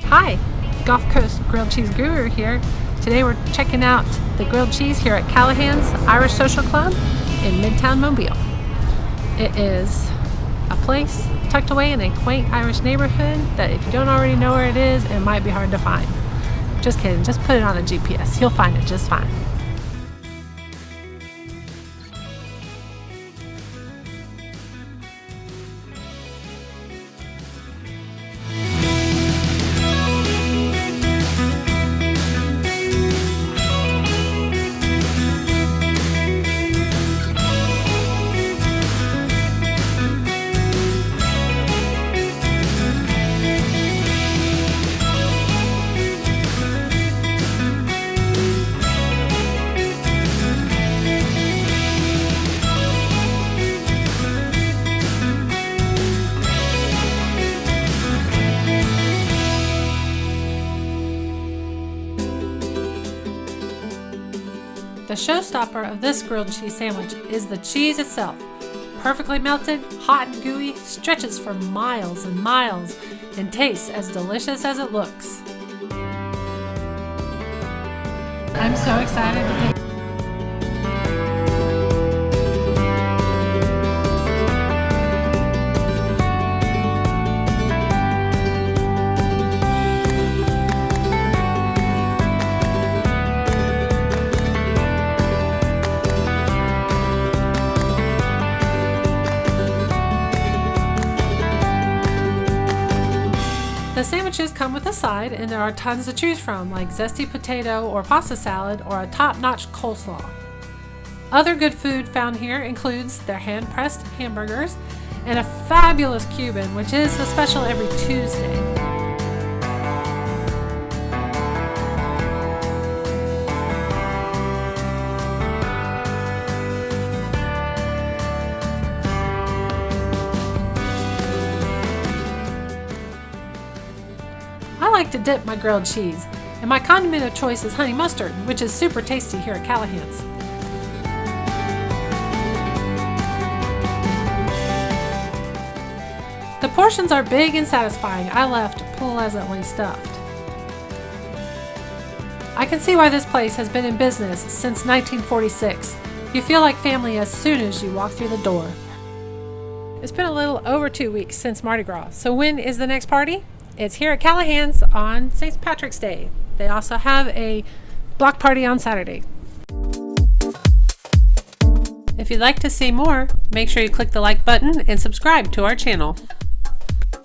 Hi, Gulf Coast Grilled Cheese Guru here. Today we're checking out the grilled cheese here at Caliaghan's Irish Social Club in Midtown Mobile. It is a place tucked away in a quaint Irish neighborhood that if you don't already know where it is, it might be hard to find. Just kidding, just put it on a GPS. You'll find it just fine. The showstopper of this grilled cheese sandwich is the cheese itself. Perfectly melted, hot and gooey, stretches for miles and miles, and tastes as delicious as it looks. I'm so excited to take The sandwiches come with a side, and there are tons to choose from, like zesty potato or pasta salad or a top-notch coleslaw. Other good food found here includes their hand-pressed hamburgers and a fabulous Cuban, which is a special every Tuesday. I like to dip my grilled cheese, and my condiment of choice is honey mustard, which is super tasty here at Caliaghan's. The portions are big and satisfying. I left pleasantly stuffed. I can see why this place has been in business since 1946. You feel like family as soon as you walk through the door. It's been a little over 2 weeks since Mardi Gras, so when is the next party? It's here at Caliaghan's on St. Patrick's Day. They also have a block party on Saturday. If you'd like to see more, make sure you click the like button and subscribe to our channel.